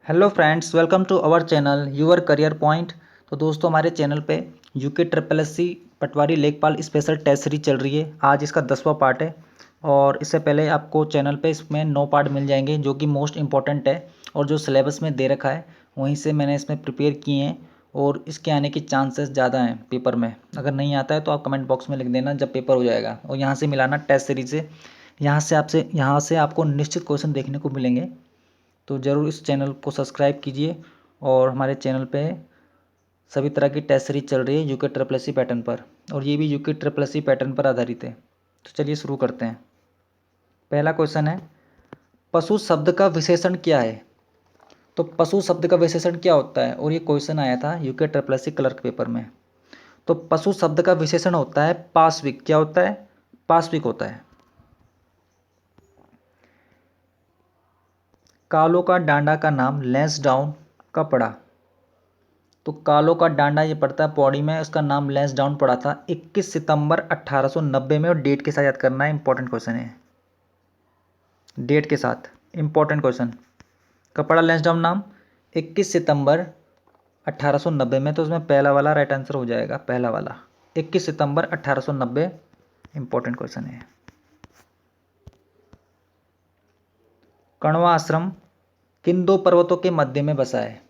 Hello friends, welcome to our channel your career point. तो दोस्तों, हमारे चैनल पे यूके ट्रिपल एससी पटवारी लेखपाल स्पेशल टेस्ट सीरीज चल रही है। आज इसका 10वां पार्ट है और इससे पहले आपको चैनल पे इसमें 9 पार्ट मिल जाएंगे जो कि मोस्ट इंपॉर्टेंट है और जो सिलेबस में दे रखा है वहीं से मैंने इसमें प्रिपेयर किए हैं और इसके आने के चांसेस ज़्यादा हैं पेपर में। अगर नहीं आता है तो आप कमेंट बॉक्स में लिख देना जब पेपर हो जाएगा, और यहाँ से मिलाना टेस्ट सीरीज से। यहाँ से आपको निश्चित क्वेश्चन देखने को मिलेंगे। तो ज़रूर इस चैनल को सब्सक्राइब कीजिए। और हमारे चैनल पे सभी तरह की टेस्ट सीरीज चल रही है यूके ट्रिपल एससी पैटर्न पर, और ये भी यूके ट्रिपल एससी पैटर्न पर आधारित है। तो चलिए शुरू करते हैं। पहला क्वेश्चन है, पशु शब्द का विशेषण क्या है? तो पशु शब्द का विशेषण क्या होता है, और ये क्वेश्चन आया था UK triple SC clerk paper में। तो पशु शब्द का विशेषण होता है पाश्विक। क्या होता है? पाश्विक होता है। कालो का डांडा का नाम लैंसडाउन का पड़ा। तो कालो का डांडा ये पड़ता है पौड़ी में, उसका नाम लैंसडाउन पड़ा था 21 सितंबर 1890 में। और डेट के साथ याद करना है, इंपॉर्टेंट क्वेश्चन है। डेट के साथ इंपॉर्टेंट क्वेश्चन। कब पड़ा लैंसडाउन नाम? 21 सितंबर 1890 में। तो उसमें पहला वाला राइट आंसर हो जाएगा, पहला वाला 21 सितंबर 1890। इंपॉर्टेंट क्वेश्चन है। कण्वा आश्रम किन दो पर्वतों के मध्य में बसा है?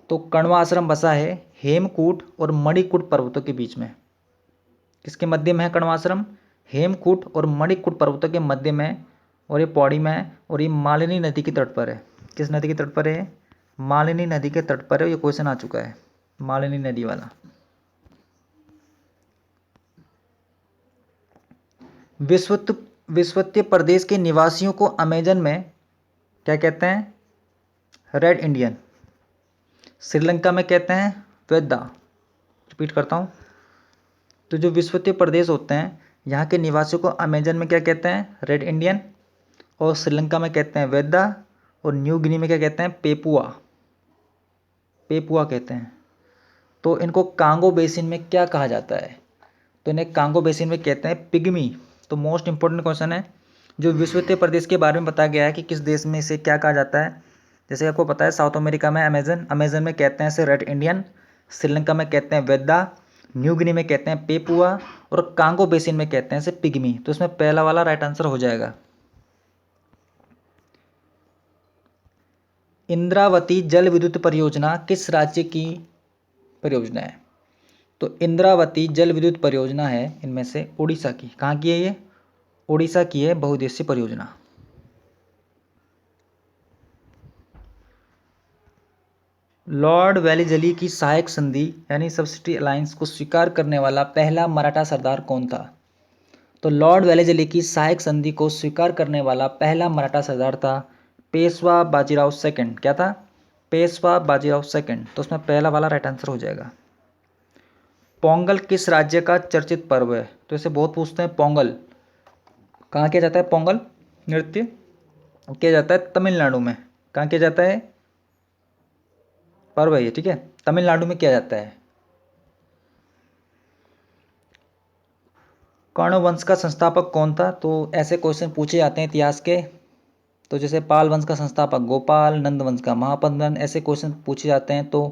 तो कण्वा आश्रम बसा है हेमकूट और मणिकूट पर्वतों के बीच में। किसके मध्य में है कण्वा आश्रम? हेमकूट और मणिकूट पर्वतों के मध्य में, और ये पौड़ी में है, और ये मालिनी नदी के तट पर है। किस नदी के तट पर है? मालिनी नदी के तट पर है। ये क्वेश्चन आ चुका है, मालिनी नदी वाला। विश्वत्य प्रदेश के निवासियों को अमेजन में क्या कहते हैं? Red Indian. श्रीलंका में कहते हैं वेदा। रिपीट करता हूँ, तो जो विश्वत्य प्रदेश होते हैं यहाँ के निवासियों को अमेजन में क्या कहते हैं? Red Indian. और श्रीलंका में कहते हैं वेदा। और न्यू गिनी में क्या कहते हैं? पेपुआ। पेपुआ कहते हैं। तो इनको कांगो बेसिन में क्या कहा जाता है? तो इन्हें कांगो बेसिन में कहते हैं पिग्मी। तो मोस्ट इंपॉर्टेंट क्वेश्चन है। जो विश्वत्य प्रदेश के बारे में बताया गया है कि किस देश में इसे क्या कहा जाता है। जैसे आपको पता है, साउथ अमेरिका में अमेजन, अमेजन में कहते हैं इसे रेड इंडियन। श्रीलंका में कहते हैं वेदा। न्यू गिनी में कहते हैं पेपुआ। और कांगो बेसिन में कहते हैं इसे पिग्मी। तो इसमें पहला वाला राइट आंसर हो जाएगा। इंद्रावती जल विद्युत परियोजना किस राज्य की परियोजना है? तो इंद्रावती जल विद्युत परियोजना है इनमें से उड़ीसा की। कहाँ की है ये? उड़ीसा की है बहुउद्देशीय परियोजना। लॉर्ड वेलीजली की सहायक संधि यानी सब्सिडी अलायंस को स्वीकार करने वाला पहला मराठा सरदार कौन था? तो लॉर्ड वेलीजली की सहायक संधि को स्वीकार करने वाला पहला मराठा सरदार था पेशवा बाजीराव सेकंड। क्या था? पेशवा बाजीराव सेकंड। तो उसमें पहला वाला राइट आंसर हो जाएगा। पोंगल किस राज्य का चर्चित पर्व है? तो इसे बहुत पूछते हैं। पोंगल कहाँ किया जाता है? पोंगल नृत्य किया जाता है तमिलनाडु में। कहाँ किया जाता है? पर्व है ये, ठीक है, तमिलनाडु में किया जाता है। कर्ण वंश का संस्थापक कौन था? तो ऐसे क्वेश्चन पूछे जाते हैं इतिहास के। तो जैसे पाल वंश का संस्थापक गोपाल, नंद वंश का महापद्मनंद, ऐसे क्वेश्चन पूछे जाते हैं। तो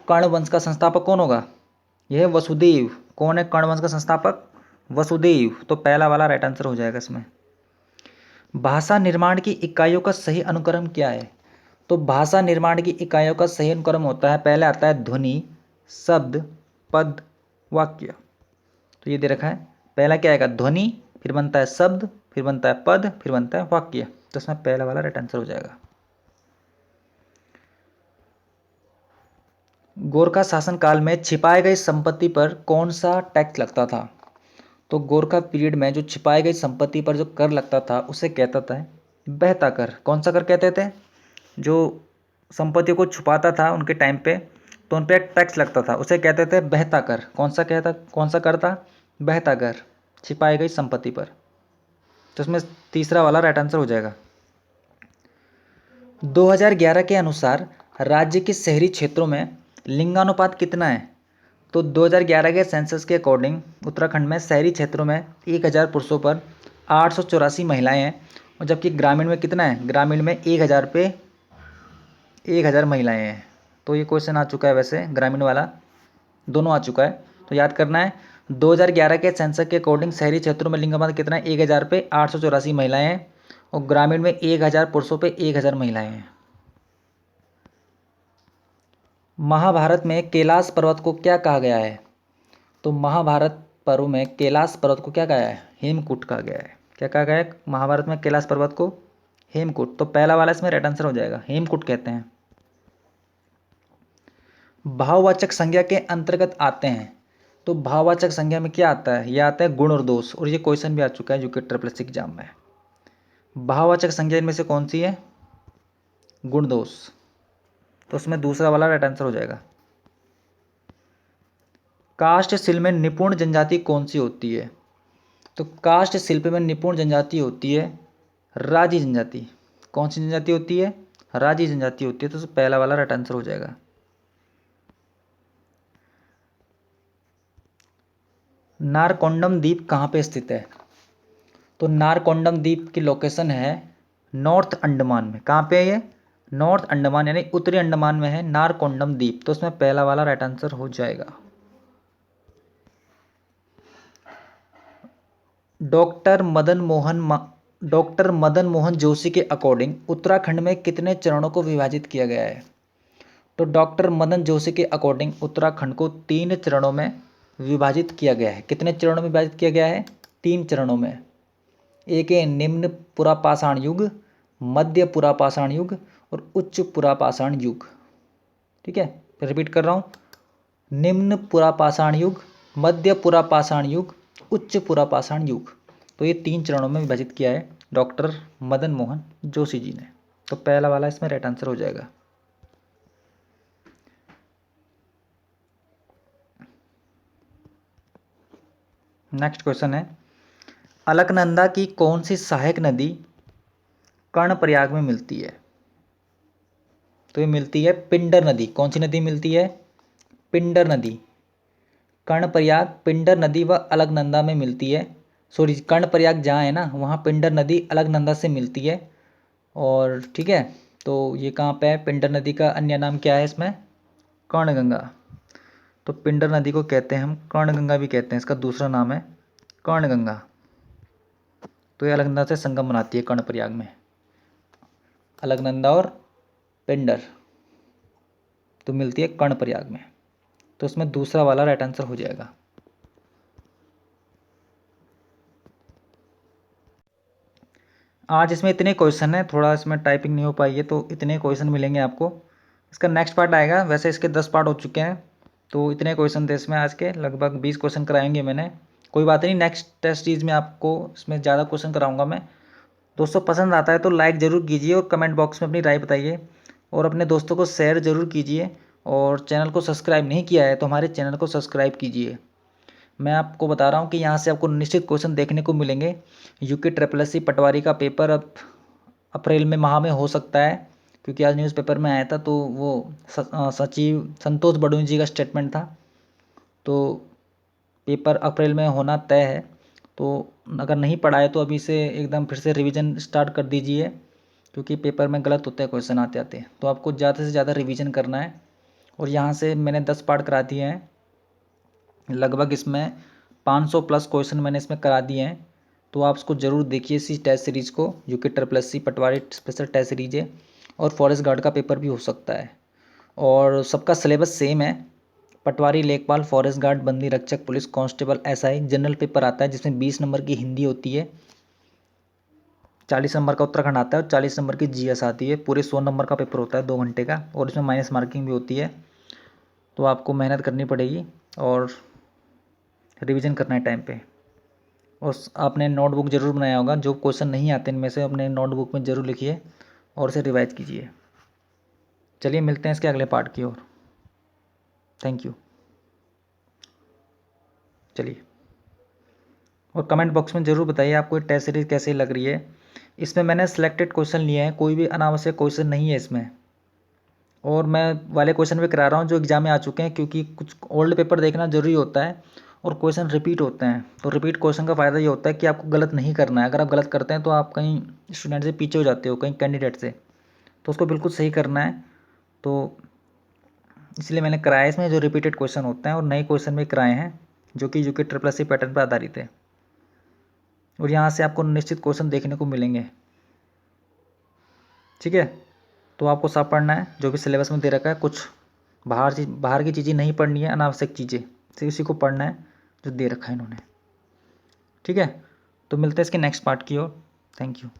कर्ण वंश का संस्थापक कौन होगा? यह है वसुदेव। कौन है कर्ण वंश का संस्थापक? वसुदेव। तो पहला वाला राइट आंसर हो जाएगा इसमें। भाषा निर्माण की इकाइयों का सही अनुक्रम क्या है? तो भाषा निर्माण की इकाइयों का सही अनुक्रम होता है, पहले आता है ध्वनि, शब्द, पद, वाक्य। तो ये दे रखा है, पहला क्या आएगा? ध्वनि, फिर बनता है शब्द, फिर बनता है पद, फिर बनता है वाक्य। तो इसमें पहला वाला राइट आंसर हो जाएगा। गोरखा शासनकाल में छिपाए गई संपत्ति पर कौन सा टैक्स लगता था? तो गोरखा पीरियड में जो छिपाई गई संपत्ति पर जो कर लगता था उसे कहता था बहता कर। कौन सा कर कहते थे? जो संपत्ति को छुपाता था उनके टाइम पे, तो उन पर एक टैक्स लगता था, उसे कहते थे बहता कर। कौन सा कर था? बहता कर, छिपाई गई संपत्ति पर। तो इसमें तीसरा वाला राइट आंसर हो जाएगा। 2011 के अनुसार राज्य के शहरी क्षेत्रों में लिंगानुपात कितना है? तो 2011 के सेंसस के अकॉर्डिंग उत्तराखंड में शहरी क्षेत्रों में 1000 पुरुषों पर 884 महिलाएं हैं, और जबकि ग्रामीण में कितना है? ग्रामीण में 1000 पे 1000 महिलाएं हैं। तो ये क्वेश्चन आ चुका है, वैसे ग्रामीण वाला दोनों आ चुका है। तो याद करना है 2011 के सेंसस के अकॉर्डिंग शहरी क्षेत्रों में लिंग अनुपात कितना है? 1000 पे 884 महिलाएं हैं और ग्रामीण में 1000 पुरुषों पे 1000 महिलाएं हैं। महाभारत में कैलाश पर्वत को क्या कहा गया है? तो महाभारत पर्व में कैलाश पर्वत को क्या कहा है? हेमकूट कहा गया है। क्या कहा गया है महाभारत में कैलाश पर्वत को? हेमकूट। तो पहला वाला इसमें राइट आंसर हो जाएगा, हेमकूट कहते हैं। भाववाचक संज्ञा के अंतर्गत आते हैं। तो भाववाचक संज्ञा में क्या आता है? यह आता है गुण और दोष, और ये क्वेश्चन भी आ चुका है यूके ट्रिपल एग्जाम में। भाववाचक संज्ञा इनमें से कौन सी है? गुण दोष। तो उसमें दूसरा वाला राइट आंसर हो जाएगा। काष्ठ शिल्प में निपुण जनजाति कौन सी होती है? तो काष्ठ शिल्प में निपुण जनजाति होती है राजी जनजाति। कौन सी जनजाति होती है? राजी जनजाति होती है। तो पहला वाला राइट आंसर हो जाएगा। नारकोंडम द्वीप कहाँ पे स्थित है? तो नारकोंडम द्वीप की लोकेशन है नॉर्थ अंडमान में। कहाँ पे है ये? नॉर्थ अंडमान यानी उत्तरी अंडमान में है नारकोंडम द्वीप। तो उसमें पहला वाला राइट आंसर हो जाएगा। डॉक्टर मदन मोहन जोशी के अकॉर्डिंग उत्तराखंड में कितने चरणों को विभाजित किया गया है? तो डॉक्टर मदन जोशी के अकॉर्डिंग उत्तराखंड को 3 चरणों में विभाजित किया गया है। कितने चरणों में विभाजित किया गया है? 3 चरणों में। एक है निम्न पुरापाषाण युग, मध्य पुरापाषाण युग और उच्च पुरापाषाण युग। ठीक है, फिर रिपीट कर रहा हूँ, निम्न पुरापाषाण युग, मध्य पुरापाषाण युग, उच्च पुरापाषाण युग। तो ये 3 चरणों में विभाजित किया है डॉक्टर मदन मोहन जोशी जी ने। तो पहला वाला इसमें राइट आंसर हो जाएगा। नेक्स्ट क्वेश्चन है, अलकनंदा की कौन सी सहायक नदी कर्णप्रयाग में मिलती है? तो ये मिलती है पिंडर नदी। कौन सी नदी मिलती है? पिंडर नदी। कर्णप्रयाग, पिंडर नदी व अलकनंदा में मिलती है। सॉरी, कर्णप्रयाग जहाँ है ना, वहाँ पिंडर नदी अलकनंदा से मिलती है। और ठीक है, तो ये कहाँ पे है? पिंडर नदी का अन्य नाम क्या है इसमें? कर्णगंगा। तो पिंडर नदी को कहते हैं हम कर्णगंगा भी कहते हैं, इसका दूसरा नाम है कर्णगंगा। तो ये अलकनंदा से संगम बनाती है कर्णप्रयाग में, अलकनंदा और पिंडर तो मिलती है कर्णप्रयाग में। तो उसमें दूसरा वाला राइट आंसर हो जाएगा। आज इसमें इतने क्वेश्चन हैं, थोड़ा इसमें टाइपिंग नहीं हो पाई है तो इतने क्वेश्चन मिलेंगे आपको। इसका नेक्स्ट पार्ट आएगा, वैसे इसके 10 पार्ट हो चुके हैं। तो इतने क्वेश्चन थे इसमें, आज के लगभग 20 क्वेश्चन कराएंगे मैंने। कोई बात नहीं, नेक्स्ट टेस्ट सीरीज में आपको इसमें ज़्यादा क्वेश्चन कराऊंगा मैं। दोस्तों पसंद आता है तो लाइक ज़रूर कीजिए और कमेंट बॉक्स में अपनी राय बताइए और अपने दोस्तों को शेयर ज़रूर कीजिए। और चैनल को सब्सक्राइब नहीं किया है तो हमारे चैनल को सब्सक्राइब कीजिए। मैं आपको बता रहा हूँ कि यहाँ से आपको निश्चित क्वेश्चन देखने को मिलेंगे। यूके ट्रिपल एससी पटवारी का पेपर अब अप्रैल में माह में हो सकता है, क्योंकि आज न्यूज़पेपर में आया था तो वो सचिव संतोष बडोनी जी का स्टेटमेंट था। तो पेपर अप्रैल में होना तय है। तो अगर नहीं पढ़ा है तो अभी से एकदम फिर से रिवीजन स्टार्ट कर दीजिए, क्योंकि पेपर में गलत होते हैं क्वेश्चन आते आते। तो आपको ज़्यादा से ज़्यादा रिवीजन करना है। और यहाँ से मैंने 10 पार्ट करा दिए हैं, लगभग इसमें 500 प्लस क्वेश्चन मैंने इसमें करा दिए हैं। तो आप उसको ज़रूर देखिए इसी टेस्ट सीरीज़ को, यूके ट्रिपल एससी पटवारी स्पेशल टेस्ट सीरीज है। और फॉरेस्ट गार्ड का पेपर भी हो सकता है। और सबका सिलेबस सेम है, पटवारी, लेखपाल, फॉरेस्ट गार्ड, बंदी रक्षक, police constable, SI. General paper आता है जिसमें 20 नंबर की हिंदी होती है, 40 नंबर का उत्तराखंड आता है और 40 नंबर की जीएस आती है। पूरे 100 नंबर का पेपर होता है 2 घंटे का, और इसमें माइनस मार्किंग भी होती है। तो आपको मेहनत करनी पड़ेगी और रिवीजन करना है टाइम पे। और आपने नोटबुक ज़रूर बनाया होगा, जो क्वेश्चन नहीं आते इनमें से अपने नोटबुक में ज़रूर लिखिए और इसे रिवाइज कीजिए। चलिए मिलते हैं इसके अगले पार्ट की ओर। Thank you. चलिए, और कमेंट बॉक्स में ज़रूर बताइए आपको ये टेस्ट सीरीज कैसी लग रही है। इसमें मैंने सिलेक्टेड क्वेश्चन लिए हैं, कोई भी अनावश्यक क्वेश्चन नहीं है इसमें। और मैं वाले क्वेश्चन भी करा रहा हूँ जो एग्जाम में आ चुके हैं, क्योंकि कुछ ओल्ड पेपर देखना ज़रूरी होता है और क्वेश्चन रिपीट होते हैं। तो रिपीट क्वेश्चन का फ़ायदा ये होता है कि आपको गलत नहीं करना है। अगर आप गलत करते हैं तो आप कहीं स्टूडेंट से पीछे हो जाते हो, कहीं कैंडिडेट से। तो उसको बिल्कुल सही करना है तो इसलिए मैंने कराया। इसमें जो रिपीटेड क्वेश्चन होते हैं और नए क्वेश्चन भी कराए हैं जो कि UK triple S C pattern पर आधारित है, और यहाँ से आपको निश्चित क्वेश्चन देखने को मिलेंगे। ठीक है, तो आपको सब पढ़ना है जो भी सिलेबस में दे रखा है। कुछ बाहर की चीज़ें नहीं पढ़नी है, अनावश्यक चीज़ें सिर्फ इसी को पढ़ना है जो दे रखा है इन्होंने। ठीक है, तो मिलते हैं इसके नेक्स्ट पार्ट की ओर। Thank you.